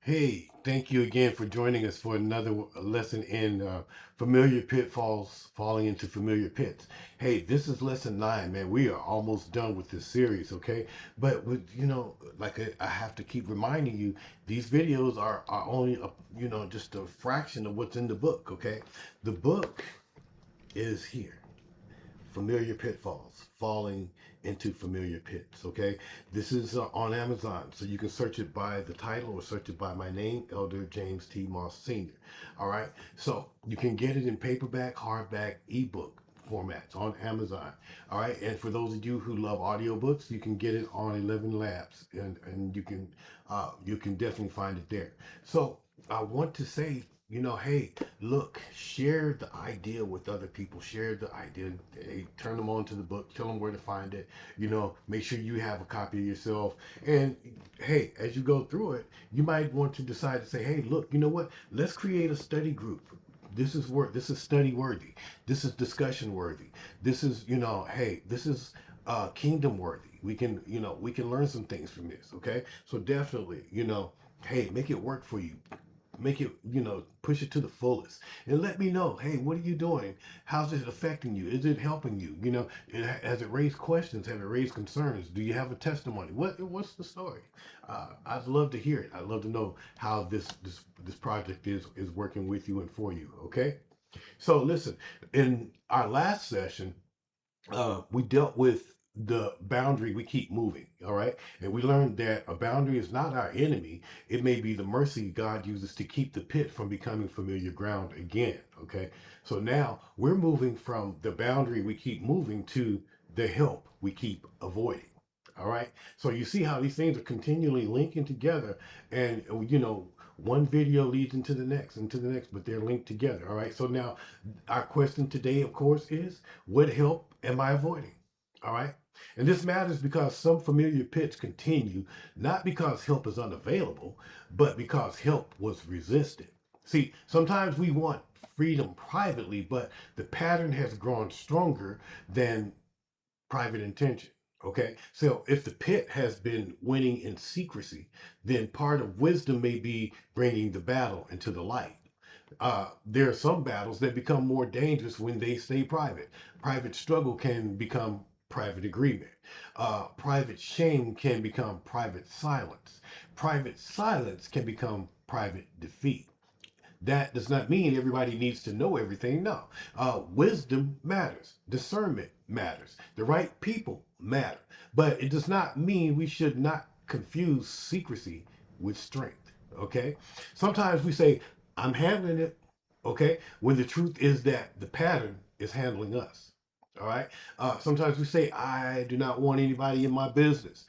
Hey, thank you again for joining us for another lesson in familiar pitfalls, falling into familiar pits. Hey, this is lesson 9, man. We are almost done with this series, okay? But I have to keep reminding you, these videos are only, just a fraction of what's in the book, okay? The book is here. Familiar pitfalls, falling into familiar pits. Okay, this is on Amazon, so you can search it by the title or search it by my name, Elder James T. Moss Sr. All right, so you can get it in paperback, hardback, ebook formats on Amazon. All right, and for those of you who love audiobooks, you can get it on 11 Labs, and you can definitely find it there. So I want to say, hey, look, share the idea with other people. Share the idea. Hey, turn them on to the book. Tell them where to find it. Make sure you have a copy of yourself. And hey, as you go through it, you might want to decide to say, hey, look, you know what? Let's create a study group. This is work. This is study worthy. This is discussion worthy. This is, hey, this is kingdom worthy. We can learn some things from this. Okay, so definitely, hey, make it work for you. Make it, push it to the fullest, and let me know, hey, what are you doing? How's it affecting you? Is it helping you? Has it raised questions? Have it raised concerns? Do you have a testimony? What's the story? I'd love to hear it. I'd love to know how this project is working with you and for you. Okay, so listen, in our last session, we dealt with the boundary we keep moving, all right? And we learned that a boundary is not our enemy. It may be the mercy God uses to keep the pit from becoming familiar ground again, okay? So now we're moving from the boundary we keep moving to the help we keep avoiding. All right. So you see how these things are continually linking together, and one video leads into the next, but they're linked together. All right. So now our question today, of course, is what help am I avoiding? All right. And this matters because some familiar pits continue, not because help is unavailable, but because help was resisted. See, sometimes we want freedom privately, but the pattern has grown stronger than private intention. Okay, so if the pit has been winning in secrecy, then part of wisdom may be bringing the battle into the light. There are some battles that become more dangerous when they stay private. Private struggle can become private agreement. Private shame can become private silence. Private silence can become private defeat. That does not mean everybody needs to know everything. No. Wisdom matters. Discernment matters. The right people matter. But it does not mean we should not confuse secrecy with strength. Okay? Sometimes we say, I'm handling it. Okay? When the truth is that the pattern is handling us. All right? Sometimes we say, I do not want anybody in my business,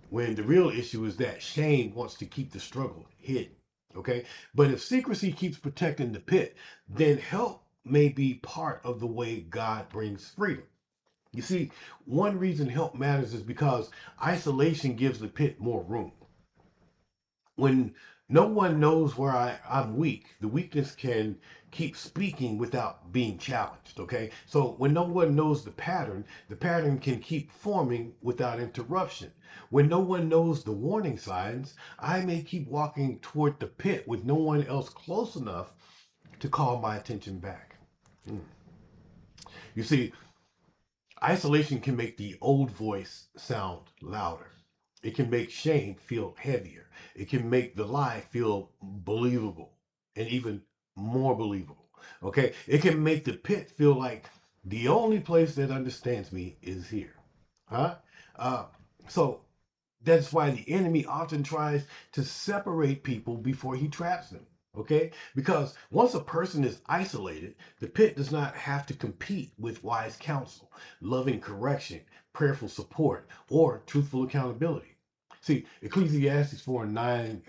when the real issue is that shame wants to keep the struggle hidden. Okay? But if secrecy keeps protecting the pit, then help may be part of the way God brings freedom. You see, one reason help matters is because isolation gives the pit more room. When no one knows where I'm weak, the weakness can keep speaking without being challenged. Okay. So when no one knows the pattern can keep forming without interruption. When no one knows the warning signs, I may keep walking toward the pit with no one else close enough to call my attention back. Hmm. You see, isolation can make the old voice sound louder. It can make shame feel heavier. It can make the lie feel believable and even more believable. Okay? It can make the pit feel like the only place that understands me is here. Huh? Uh, so that's why the enemy often tries to separate people before he traps them. Okay? Because once a person is isolated, the pit does not have to compete with wise counsel, loving correction, prayerful support, or truthful accountability. See, Ecclesiastes 4 9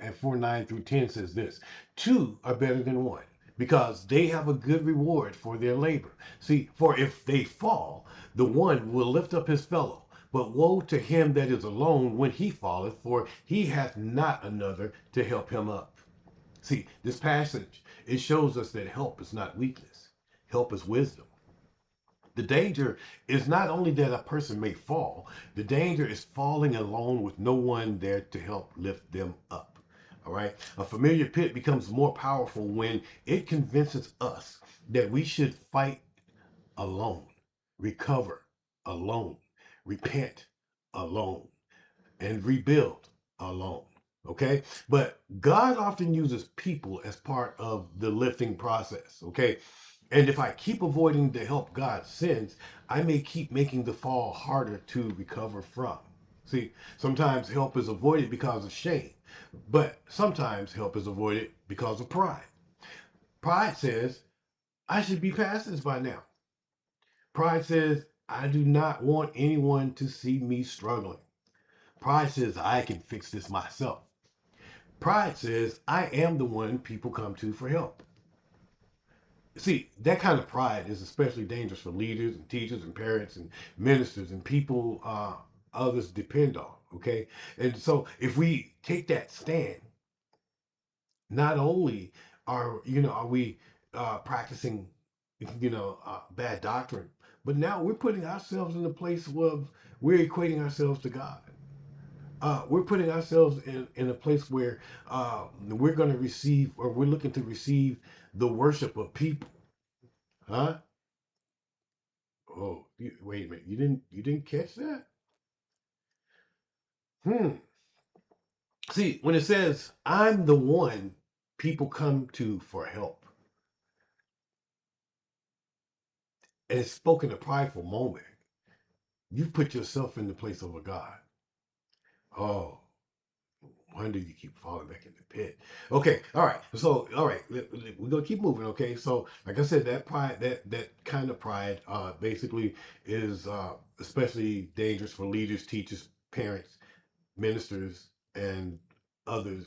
through 10 says this: two are better than one, because they have a good reward for their labor. See, for if they fall, the one will lift up his fellow. But woe to him that is alone when he falleth, for he hath not another to help him up. See, this passage, it shows us that help is not weakness. Help is wisdom. The danger is not only that a person may fall, the danger is falling alone with no one there to help lift them up. All right. A familiar pit becomes more powerful when it convinces us that we should fight alone, recover alone, repent alone, and rebuild alone. Okay. But God often uses people as part of the lifting process. Okay. And if I keep avoiding the help God sends, I may keep making the fall harder to recover from. See, sometimes help is avoided because of shame, but sometimes help is avoided because of pride. Pride says, I should be past this by now. Pride says, I do not want anyone to see me struggling. Pride says, I can fix this myself. Pride says, I am the one people come to for help. See, that kind of pride is especially dangerous for leaders and teachers and parents and ministers and people others depend on. Okay. And so if we take that stand, not only are we practicing bad doctrine, but now we're putting ourselves in the place of we're equating ourselves to God. We're putting ourselves in a place where we're going to receive, or we're looking to receive, the worship of people. Huh? Oh, wait a minute. You didn't catch that? Hmm. See, when it says I'm the one people come to for help, and it's spoken a prideful moment, you've put yourself in the place of a God. Oh, wonder you keep falling back in the pit. Okay, all right. So, all right, we're gonna keep moving. Okay, so like I said, that pride, that kind of pride, basically is especially dangerous for leaders, teachers, parents, ministers, and others,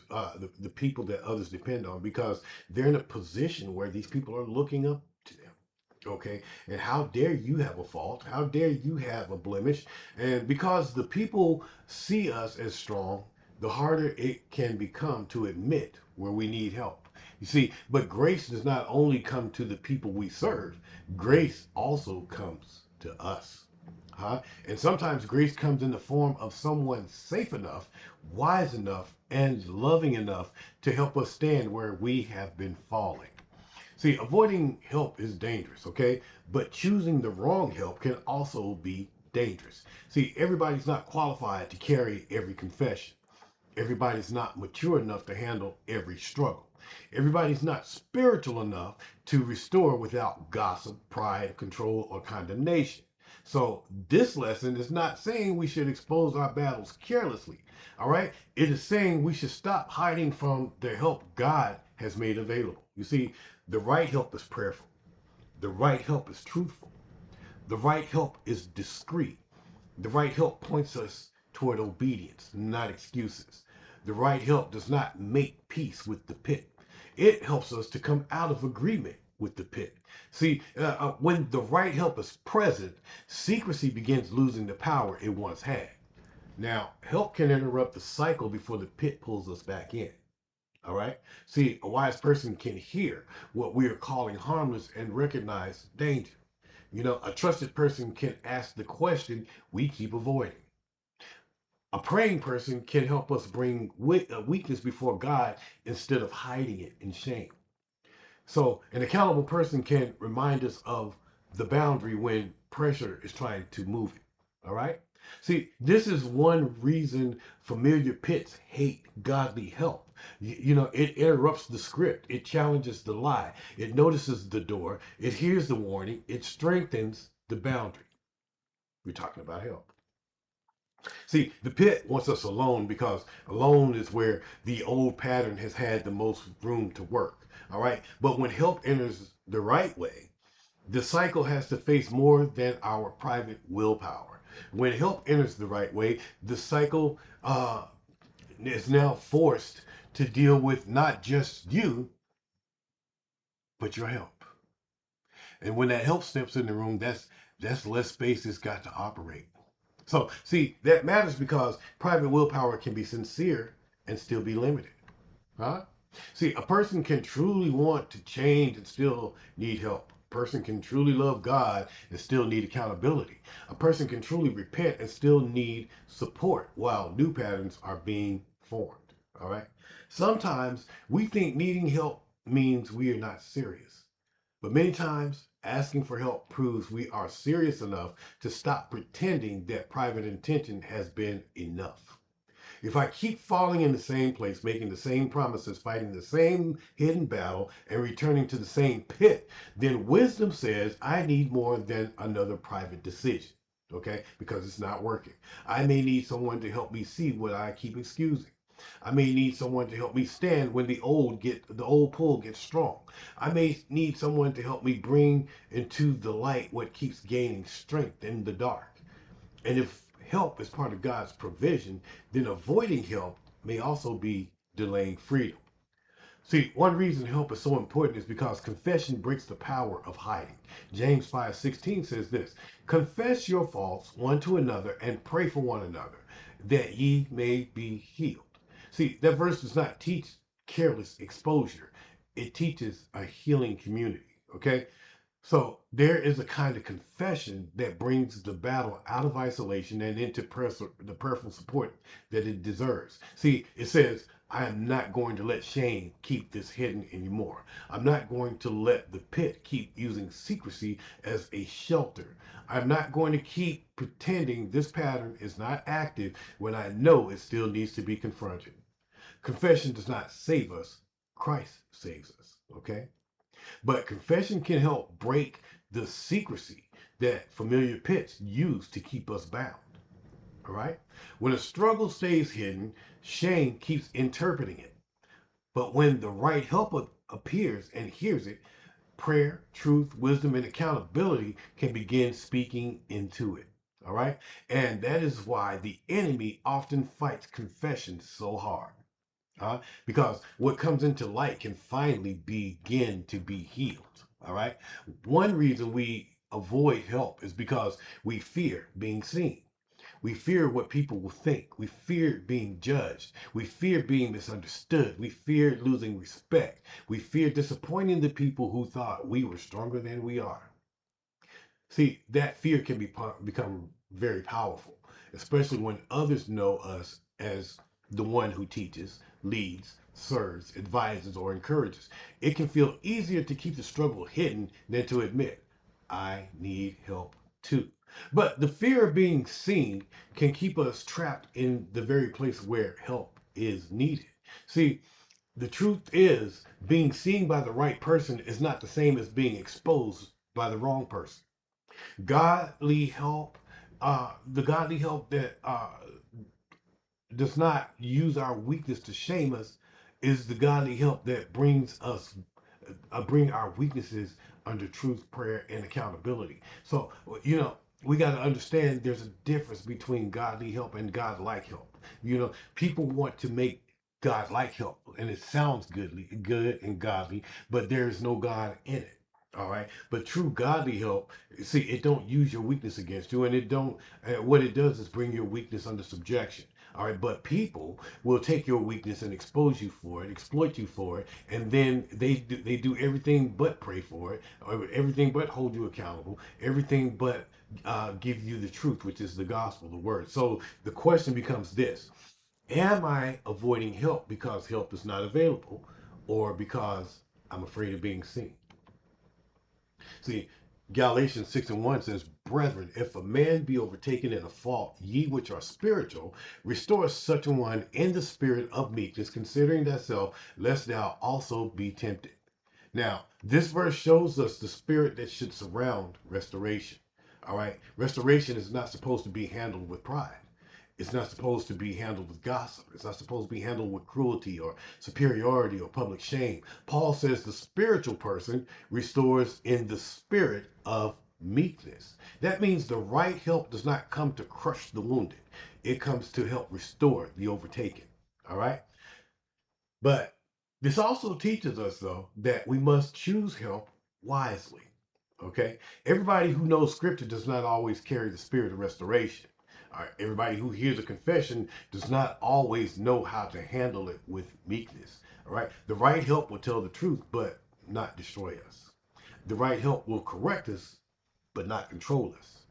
the people that others depend on, because they're in a position where these people are looking up to them. Okay, and how dare you have a fault? How dare you have a blemish? And because the people see us as strong, the harder it can become to admit where we need help. You see, but grace does not only come to the people we serve, grace also comes to us. Huh? And sometimes grace comes in the form of someone safe enough, wise enough, and loving enough to help us stand where we have been falling. See, avoiding help is dangerous, okay? But choosing the wrong help can also be dangerous. See, everybody's not qualified to carry every confession. Everybody's not mature enough to handle every struggle. Everybody's not spiritual enough to restore without gossip, pride, control, or condemnation. So, this lesson is not saying we should expose our battles carelessly, all right? It is saying we should stop hiding from the help God has made available. You see, the right help is prayerful, the right help is truthful, the right help is discreet, the right help points us toward obedience, not excuses. The right help does not make peace with the pit. It helps us to come out of agreement with the pit. See, when the right help is present, secrecy begins losing the power it once had. Now, help can interrupt the cycle before the pit pulls us back in. All right. See, a wise person can hear what we are calling harmless and recognize danger. A trusted person can ask the question we keep avoiding. A praying person can help us bring weakness before God instead of hiding it in shame. So, an accountable person can remind us of the boundary when pressure is trying to move it. All right? See, this is one reason familiar pits hate godly help. It interrupts the script, it challenges the lie, it notices the door, it hears the warning, it strengthens the boundary. We're talking about help. See, the pit wants us alone because alone is where the old pattern has had the most room to work. All right. But when help enters the right way, the cycle has to face more than our private willpower. When help enters the right way, the cycle is now forced to deal with not just you, but your help. And when that help steps in the room, that's less space it's got to operate. So, see, that matters because private willpower can be sincere and still be limited. Huh? See, a person can truly want to change and still need help. A person can truly love God and still need accountability. A person can truly repent and still need support while new patterns are being formed. All right. Sometimes we think needing help means we are not serious. But many times, asking for help proves we are serious enough to stop pretending that private intention has been enough. If I keep falling in the same place, making the same promises, fighting the same hidden battle, and returning to the same pit, then wisdom says I need more than another private decision. Okay? Because it's not working. I may need someone to help me see what I keep excusing. I may need someone to help me stand when the old pull gets strong. I may need someone to help me bring into the light what keeps gaining strength in the dark. And if help is part of God's provision, then avoiding help may also be delaying freedom. See, one reason help is so important is because confession breaks the power of hiding. James 5:16 says this: confess your faults one to another and pray for one another, that ye may be healed. See, that verse does not teach careless exposure. It teaches a healing community. Okay? So there is a kind of confession that brings the battle out of isolation and into the prayerful support that it deserves. See, it says, I am not going to let shame keep this hidden anymore. I'm not going to let the pit keep using secrecy as a shelter. I'm not going to keep pretending this pattern is not active when I know it still needs to be confronted. Confession does not save us, Christ saves us. Okay? But confession can help break the secrecy that familiar pits use to keep us bound. All right? When a struggle stays hidden, shame keeps interpreting it. But when the right helper appears and hears it, prayer, truth, wisdom, and accountability can begin speaking into it. All right? And that is why the enemy often fights confession so hard. Because what comes into light can finally begin to be healed. All right. One reason we avoid help is because we fear being seen. We fear what people will think. We fear being judged. We fear being misunderstood. We fear losing respect. We fear disappointing the people who thought we were stronger than we are. See, that fear can become very powerful, especially when others know us as the one who teaches, leads, serves, advises, or encourages. It can feel easier to keep the struggle hidden than to admit, I need help too. But the fear of being seen can keep us trapped in the very place where help is needed. See, the truth is, being seen by the right person is not the same as being exposed by the wrong person. Godly help, the godly help that does not use our weakness to shame us, is the godly help that bring our weaknesses under truth, prayer, and accountability. So we got to understand there's a difference between godly help and God-like help. People want to make God-like help, and it sounds good and godly, but there is no God in it. All right, but true godly help, see, it don't use your weakness against you, and it don't. What it does is bring your weakness under subjection. All right, but people will take your weakness and expose you for it, exploit you for it, and then they do everything but pray for it, or everything but hold you accountable, everything but give you the truth, which is the gospel, the word. So the question becomes this: am I avoiding help because help is not available, or because I'm afraid of being seen? See, Galatians 6:1 says, brethren, if a man be overtaken in a fault, ye which are spiritual, restore such a one in the spirit of meekness, considering thyself, lest thou also be tempted. Now, this verse shows us the spirit that should surround restoration. All right, restoration is not supposed to be handled with pride. It's not supposed to be handled with gossip. It's not supposed to be handled with cruelty or superiority or public shame. Paul says the spiritual person restores in the spirit of meekness. That means the right help does not come to crush the wounded, it comes to help restore the overtaken. All right? But this also teaches us, though, that we must choose help wisely. Okay? Everybody who knows scripture does not always carry the spirit of restoration. All right? Everybody who hears a confession does not always know how to handle it with meekness. All right? The right help will tell the truth, but not destroy us. The right help will correct us, but not control us.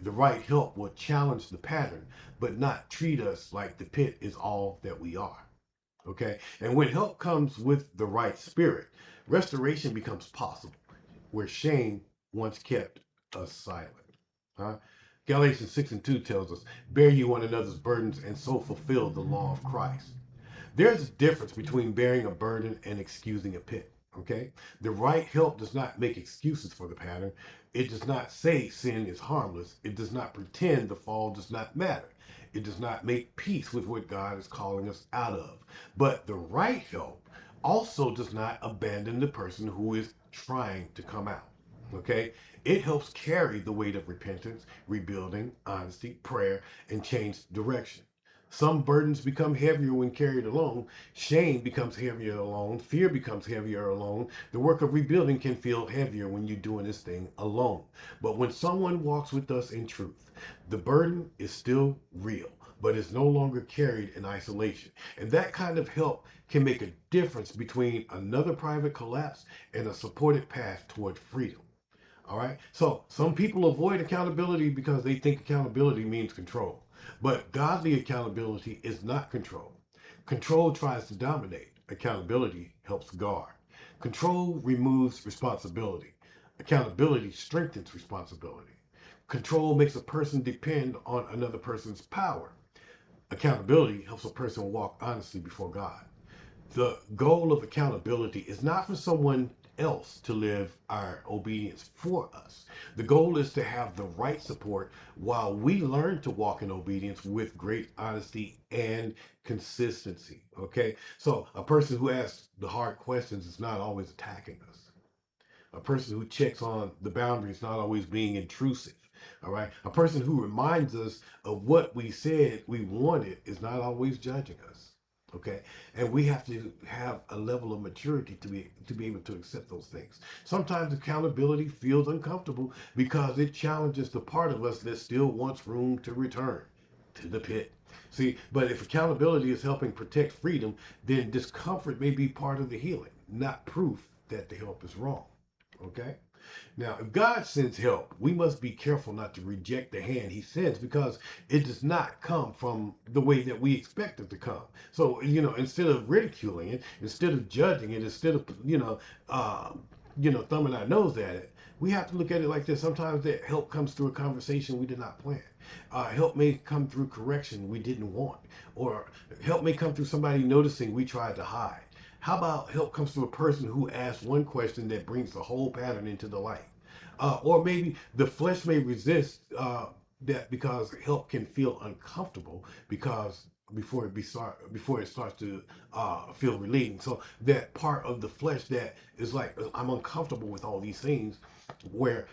The right help will challenge the pattern, but not treat us like the pit is all that we are. Okay? And when help comes with the right spirit, restoration becomes possible, where shame once kept us silent. Huh? Galatians 6 and 2 tells us, bear you one another's burdens and so fulfill the law of Christ. There's a difference between bearing a burden and excusing a pit. Okay? The right help does not make excuses for the pattern. It does not say sin is harmless. It does not pretend the fall does not matter. It does not make peace with what God is calling us out of. But the right help also does not abandon the person who is trying to come out. Okay? It helps carry the weight of repentance, rebuilding, honesty, prayer, and changed direction. Some burdens become heavier when carried alone. Shame becomes heavier alone. Fear becomes heavier alone. The work of rebuilding can feel heavier when you're doing this thing alone. But when someone walks with us in truth, the burden is still real, but it's no longer carried in isolation. And that kind of help can make a difference between another private collapse and a supported path toward freedom. All right. So some people avoid accountability because they think accountability means control. But godly accountability is not control. Control tries to dominate. Accountability helps guard. Control removes responsibility. Accountability strengthens responsibility. Control makes a person depend on another person's power. Accountability helps a person walk honestly before God. The goal of accountability is not for someone else to live our obedience for us. The goal is to have the right support while we learn to walk in obedience with great honesty and consistency. Okay? So, a person who asks the hard questions is not always attacking us. A person who checks on the boundaries, not always being intrusive. All right. A person who reminds us of what we said we wanted is not always judging us. Okay. And we have to have a level of maturity to be able to accept those things. Sometimes accountability feels uncomfortable because it challenges the part of us that still wants room to return to the pit. See, but if accountability is helping protect freedom, then discomfort may be part of the healing, not proof that the help is wrong. Okay? Now, if God sends help, we must be careful not to reject the hand he sends because it does not come from the way that we expect it to come. So, instead of ridiculing it, instead of judging it, instead of, thumbing our nose at it, we have to look at it like this. Sometimes that help comes through a conversation we did not plan. Help may come through correction we didn't want, or help may come through somebody noticing we tried to hide. How about help comes through a person who asks one question that brings the whole pattern into the light? Or maybe the flesh may resist that because help can feel uncomfortable because before it starts to feel relieving. So that part of the flesh that is like I'm uncomfortable with all these things, where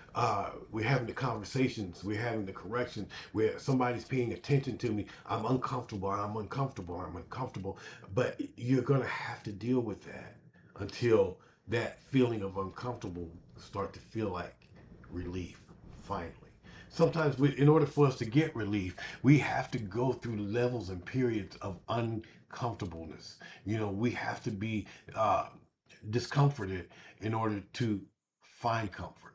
we're having the conversations, we're having the correction, where somebody's paying attention to me. I'm uncomfortable. I'm uncomfortable. I'm uncomfortable. But you're gonna have to deal with that until that feeling of uncomfortable start to feel like relief finally. Sometimes in order for us to get relief, we have to go through levels and periods of uncomfortableness. We have to be discomforted in order to find comfort.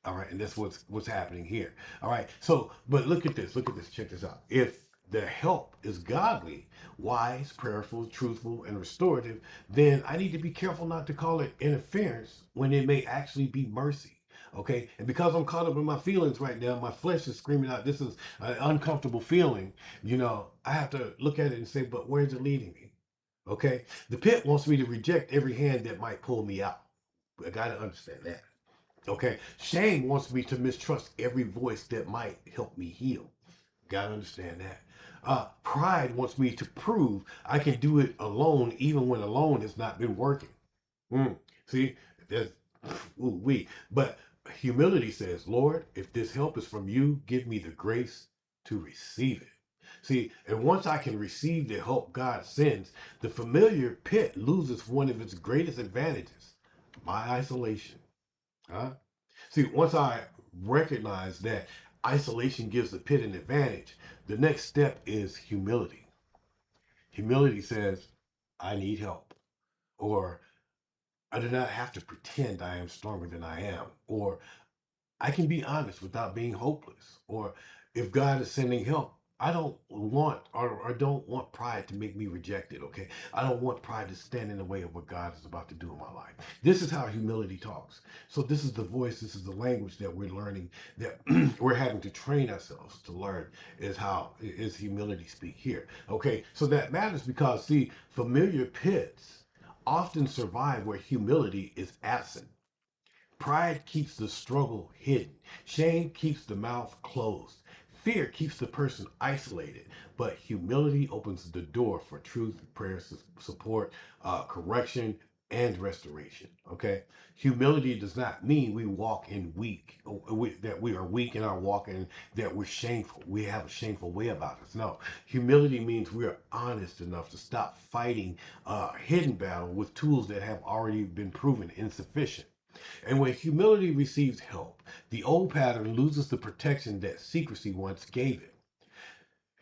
All right, and that's what's happening here. All right, so but look at this. Look at this. Check this out. If the help is godly, wise, prayerful, truthful, and restorative, then I need to be careful not to call it interference when it may actually be mercy. Okay, and because I'm caught up in my feelings right now, my flesh is screaming out, this is an uncomfortable feeling. I have to look at it and say, but where's it leading me? Okay, the pit wants me to reject every hand that might pull me out. I got to understand that. Okay, shame wants me to mistrust every voice that might help me heal. Got to understand that. Pride wants me to prove I can do it alone, even when alone has not been working. Mm. See, there's ooh we. But humility says, Lord, if this help is from you, give me the grace to receive it. See, and once I can receive the help God sends, the familiar pit loses one of its greatest advantages, my isolation. Huh? See, once I recognize that isolation gives the pit an advantage, the next step is humility. Humility says, I need help. Or I do not have to pretend I am stronger than I am. Or I can be honest without being hopeless. Or if God is sending help, I don't want or don't want pride to make me reject it, okay? I don't want pride to stand in the way of what God is about to do in my life. This is how humility talks. So this is the voice, this is the language that we're learning, that we're having to train ourselves to learn, is how is humility speak here. Okay, so that matters because see, familiar pits often survive where humility is absent. Pride keeps the struggle hidden. Shame keeps the mouth closed. Fear keeps the person isolated. But humility opens the door for truth, prayer, support, correction, and restoration. Okay? Humility does not mean we walk in weak, that we are weak in our walk and that we're shameful. We have a shameful way about us. No. Humility means we are honest enough to stop fighting hidden battle with tools that have already been proven insufficient. And when humility receives help, the old pattern loses the protection that secrecy once gave it.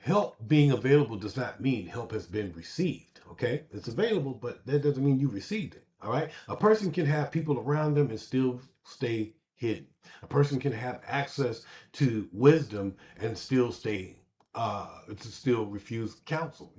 Help being available does not mean help has been received. Okay? It's available, but that doesn't mean you received it. All right? A person can have people around them and still stay hidden. A person can have access to wisdom and still to still refuse counsel.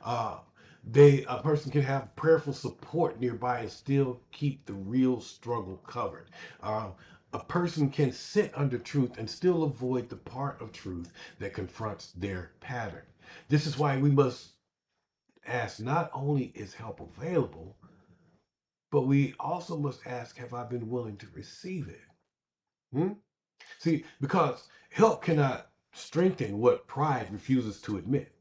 A person can have prayerful support nearby and still keep the real struggle covered. Uh, a person can sit under truth and still avoid the part of truth that confronts their pattern. This is why we must ask, not only is help available, but we also must ask, have I been willing to receive it? Hmm? See, because help cannot strengthen what pride refuses to admit.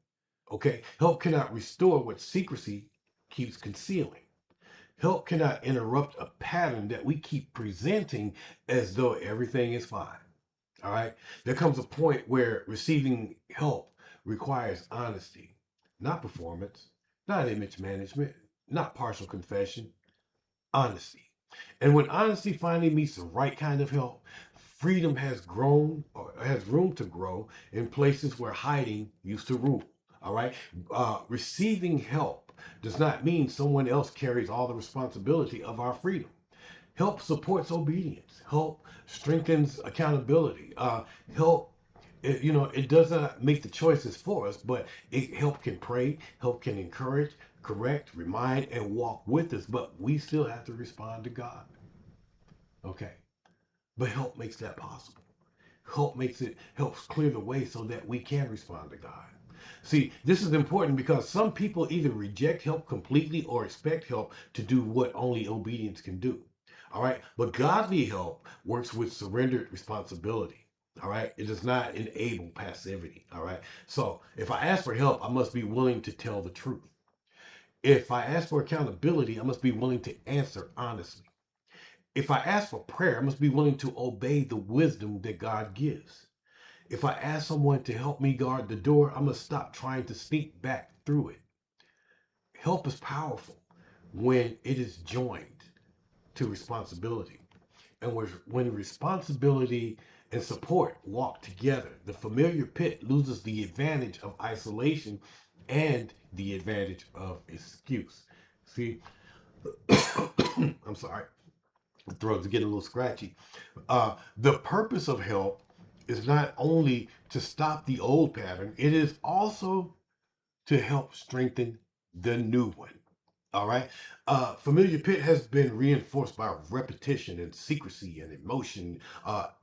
Okay? Help cannot restore what secrecy keeps concealing. Help cannot interrupt a pattern that we keep presenting as though everything is fine. All right? There comes a point where receiving help requires honesty, not performance, not image management, not partial confession, honesty. And when honesty finally meets the right kind of help, freedom has grown or has room to grow in places where hiding used to rule. All right. Receiving help does not mean someone else carries all the responsibility of our freedom. Help supports obedience. Help strengthens accountability. Help, it does not make the choices for us, but help can pray, help can encourage, correct, remind, and walk with us. But we still have to respond to God. Okay, but help makes that possible. Helps clear the way so that we can respond to God. See, this is important because some people either reject help completely or expect help to do what only obedience can do. All right. But godly help works with surrendered responsibility. All right. It does not enable passivity. All right. So if I ask for help, I must be willing to tell the truth. If I ask for accountability, I must be willing to answer honestly. If I ask for prayer, I must be willing to obey the wisdom that God gives. If I ask someone to help me guard the door, I must stop trying to sneak back through it. Help is powerful when it is joined to responsibility. And when responsibility and support walk together, the familiar pit loses the advantage of isolation and the advantage of excuse. See, I'm sorry, the throat's getting a little scratchy. The purpose of help is not only to stop the old pattern, it is also to help strengthen the new one. All right. Familiar pit has been reinforced by repetition and secrecy and emotion,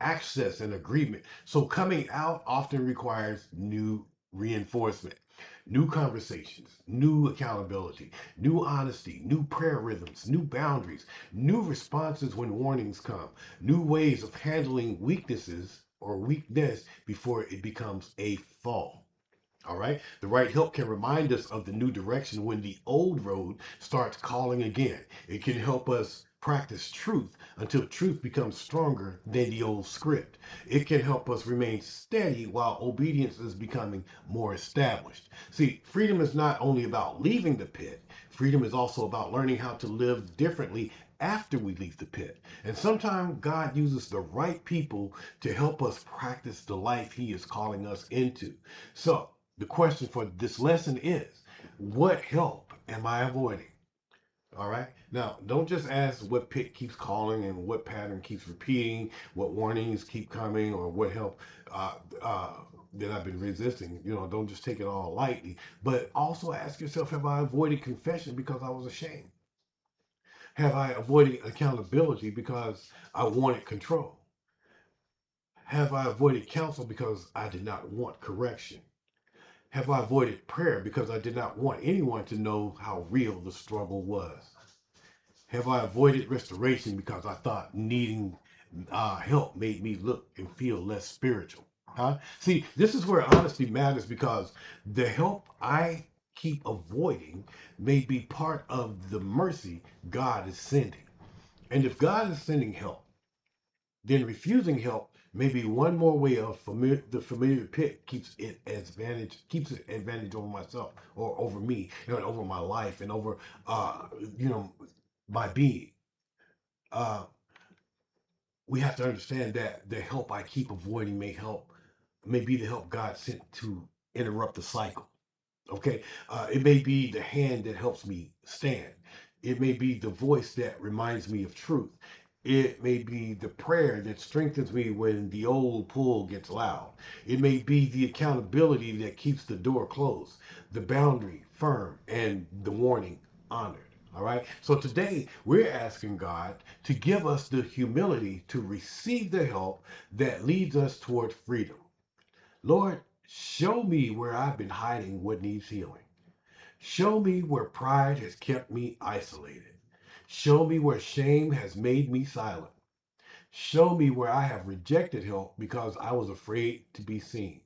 access and agreement. So coming out often requires new reinforcement, new conversations, new accountability, new honesty, new prayer rhythms, new boundaries, new responses when warnings come, new ways of handling weaknesses or weakness before it becomes a fall. All right. The right help can remind us of the new direction when the old road starts calling again. It can help us practice truth until truth becomes stronger than the old script. It can help us remain steady while obedience is becoming more established. See, freedom is not only about leaving the pit, freedom is also about learning how to live differently after we leave the pit. And sometimes God uses the right people to help us practice the life He is calling us into. So, the question for this lesson is, what help am I avoiding? All right. Now, don't just ask what pit keeps calling and what pattern keeps repeating, what warnings keep coming, or what help uh, uh, that I've been resisting. Don't just take it all lightly, but also ask yourself, have I avoided confession because I was ashamed? Have I avoided accountability because I wanted control? Have I avoided counsel because I did not want correction? Have I avoided prayer because I did not want anyone to know how real the struggle was? Have I avoided restoration because I thought needing help made me look and feel less spiritual? Huh? See, this is where honesty matters because the help I keep avoiding may be part of the mercy God is sending. And if God is sending help, then refusing help may be one more way of the familiar pit keeps it advantage over myself or over me and over my life and over uh, you know my being. Uh, we have to understand that the help I keep avoiding may be the help God sent to interrupt the cycle. Okay, it may be the hand that helps me stand. It may be the voice that reminds me of truth. It may be the prayer that strengthens me when the old pull gets loud. It may be the accountability that keeps the door closed, the boundary firm, and the warning honored. All right. So today we're asking God to give us the humility to receive the help that leads us toward freedom. Lord, show me where I've been hiding what needs healing. Show me where pride has kept me isolated. Show me where shame has made me silent. Show me where I have rejected help because I was afraid to be seen.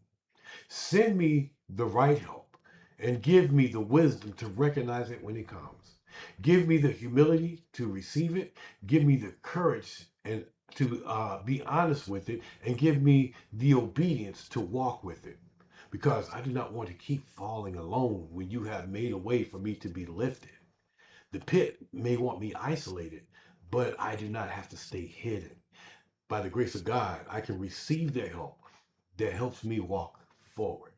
Send me the right help and give me the wisdom to recognize it when it comes. Give me the humility to receive it. Give me the courage and to be honest with it, and give me the obedience to walk with it. Because I do not want to keep falling alone when you have made a way for me to be lifted. The pit may want me isolated, but I do not have to stay hidden. By the grace of God, I can receive the help that helps me walk forward.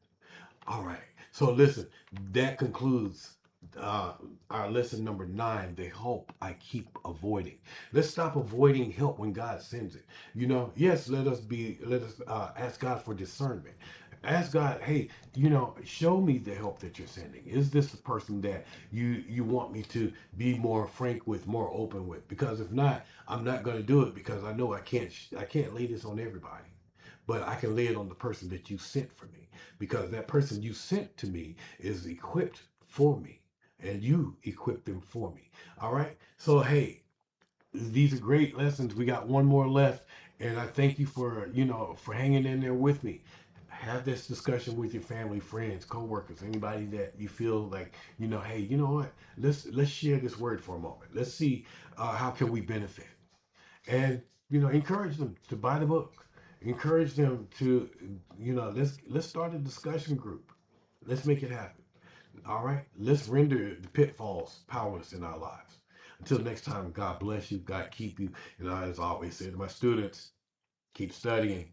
All right. So listen, that concludes uh, our lesson number 9, the help I keep avoiding. Let's stop avoiding help when God sends it. Yes, let us ask God for discernment. Ask God, hey, show me the help that you're sending. Is this the person that you want me to be more frank with, more open with? Because if not, I'm not going to do it because I know I can't lay this on everybody, but I can lay it on the person that you sent for me because that person you sent to me is equipped for me and you equipped them for me. All right. So, hey, these are great lessons. We got one more left. And I thank you for hanging in there with me. Have this discussion with your family, friends, co-workers, anybody that you feel like, hey, you know what? Let's share this word for a moment. Let's see how can we benefit and encourage them to buy the book, encourage them to let's start a discussion group, let's make it happen. All right, let's render the pitfalls powerless in our lives. Until next time, God bless you, God keep you, and I, as I always say to my students, keep studying,